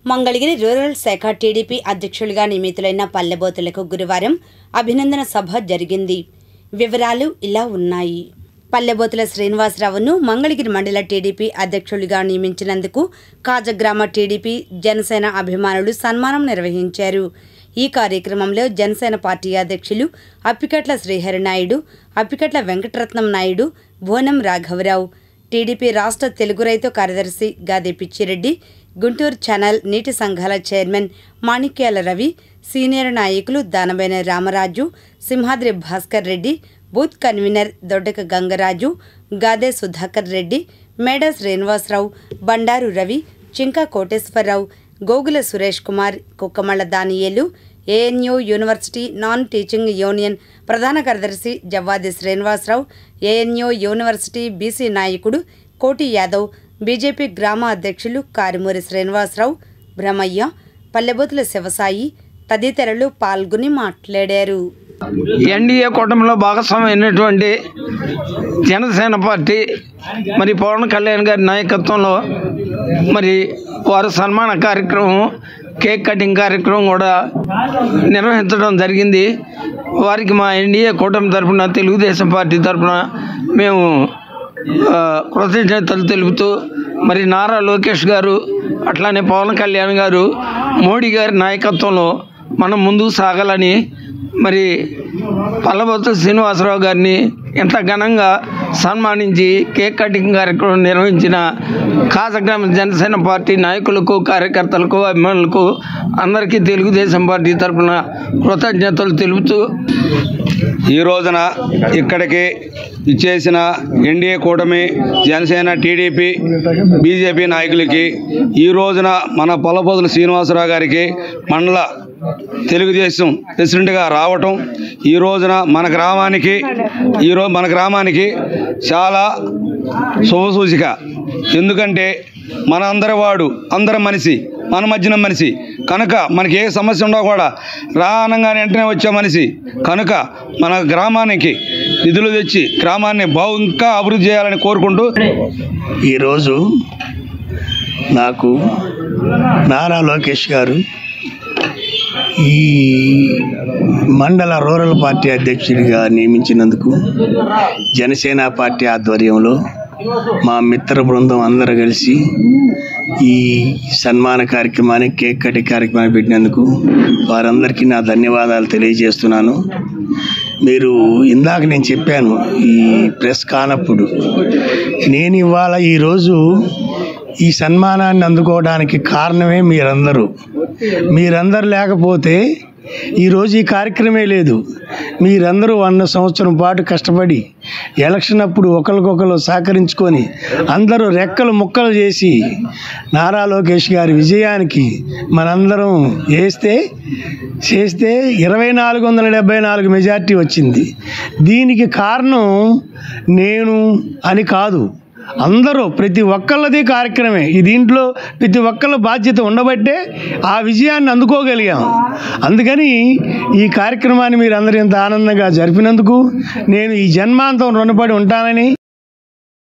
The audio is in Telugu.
మంగళగిరి రూరల్ శాఖ టీడీపీ అధ్యక్షులుగా నియమితులైన పల్లెబోతులకు గురువారం అభినందన సభ జరిగింది. వివరాలు ఇలా ఉన్నాయి. పల్లెబోతుల శ్రీనివాసరావును మంగళగిరి మండల టీడీపీ అధ్యక్షులుగా నియమించినందుకు కాజగ్రామ టీడీపీ జనసేన అభిమానులు సన్మానం నిర్వహించారు. ఈ కార్యక్రమంలో జనసేన పార్టీ అధ్యక్షులు అప్పికట్ల శ్రీహరినాయుడు, అప్పికట్ల వెంకటరత్నం నాయుడు, బోనం రాఘవరావు, టీడీపీ రాష్ట్ర తెలుగు రైతు కార్యదర్శి గాదే పిచ్చిరెడ్డి, గుంటూరు ఛానల్ నీటి సంఘాల చైర్మన్ మాణిక్యాల రవి, సీనియర్ నాయకులు దానబైన రామరాజు, సింహాద్రి భాస్కర్ రెడ్డి, బూత్ కన్వీనర్ దొడ్డక గంగరాజు, గాదే సుధాకర్ రెడ్డి, మేడ శ్రీనివాసరావు, బండారు రవి, చింకా కోటేశ్వరరావు, గోగుల సురేష్ కుమార్, కుక్కమళ్ళ దానియేలు, ANU university non teaching union ప్రధాన కార్యదర్శి జవ్వాది శ్రీనివాసరావు, ఏఎన్యూ యూనివర్సిటీ బీసీ నాయకుడు కోటి యాదవ్, బీజేపీ గ్రామ అధ్యక్షులు కారుమూరి శ్రీనివాసరావు, బ్రహ్మయ్య, పల్లెబోతుల శివసాయి తదితరులు పాల్గొని మాట్లాడారు. ఎన్డీఏ కూటమిలో భాగస్వామైనటువంటి జనసేన పార్టీ మరి పవన్ కళ్యాణ్ గారి నాయకత్వంలో మరి వారు సన్మాన కార్యక్రమం, కేక్ కటింగ్ కార్యక్రమం కూడా నిర్వహించడం జరిగింది. వారికి మా ఎన్డీఏ కూటమి తరఫున, తెలుగుదేశం పార్టీ తరఫున మేము కృతజ్ఞతలు తెలుపుతూ మరి నారా లోకేష్ గారు అట్లానే పవన్ కళ్యాణ్ గారు మోడీ గారి నాయకత్వంలో మనం ముందుకు సాగాలని మరి పల్లెబోతుల శ్రీనివాసరావు గారిని ఎంత ఘనంగా సన్మానించి కేక్ కటింగ్ కార్యక్రమం నిర్వహించిన కాజగ్రామ జనసేన పార్టీ నాయకులకు, కార్యకర్తలకు, అభిమానులకు అందరికీ తెలుగుదేశం పార్టీ తరఫున కృతజ్ఞతలు తెలుపుతూ ఈ రోజున ఇక్కడికి ఇచ్చేసిన ఎన్డీఏ కూటమి, జనసేన, టీడీపీ, బీజేపీ నాయకులకి ఈ రోజున మన పల్లెబోతుల శ్రీనివాసరావు గారికి మండల తెలుగుదేశం ప్రెసిడెంట్గా రావటం ఈ రోజున మన గ్రామానికి చాలా శుభసూచిక. ఎందుకంటే మన అందరి మనిషి, మన మధ్యన మనిషి కనుక మనకి ఏ సమస్య ఉన్నా కూడా రానంగానే వెంటనే వచ్చే మనిషి కనుక మన గ్రామానికి నిధులు తెచ్చి గ్రామాన్ని ఇంకా అభివృద్ధి చేయాలని కోరుకుంటూ ఈరోజు నాకు నారా లోకేష్ గారు ఈ మండల రూరల్ పార్టీ అధ్యక్షుడిగా నియమించినందుకు జనసేన పార్టీ ఆధ్వర్యంలో మా మిత్ర బృందం అందరూ కలిసి ఈ సన్మాన కార్యక్రమాన్ని, కేక్ కటింగ్ కార్యక్రమాన్ని పెట్టినందుకు వారందరికీ నా ధన్యవాదాలు తెలియజేస్తున్నాను. మీరు ఇందాక నేను చెప్పాను ఈ ప్రెస్ కానప్పుడు, నేను ఇవాళ ఈరోజు ఈ సన్మానాన్ని అందుకోవడానికి కారణమే మీరందరూ లేకపోతే ఈరోజు ఈ కార్యక్రమే లేదు. మీరందరూ 100 సంవత్సరం పాటు కష్టపడి ఎలక్షన్ అప్పుడు ఒకరికొకరు సహకరించుకొని అందరూ రెక్కలు ముక్కలు చేసి నారా లోకేష్ గారి విజయానికి మనందరం చేస్తే 2474 మెజార్టీ వచ్చింది. దీనికి కారణం నేను అని కాదు, అందరూ ప్రతి ఒక్కళ్ళది కార్యక్రమే. దీంట్లో ప్రతి ఒక్కళ్ళ బాధ్యత ఉండబట్టే ఆ విజయాన్ని అందుకోగలిగాం. అందుకని ఈ కార్యక్రమాన్ని మీరు అందరూ ఇంత ఆనందంగా జరిపినందుకు నేను ఈ జన్మాంతం రుణపడి ఉంటానని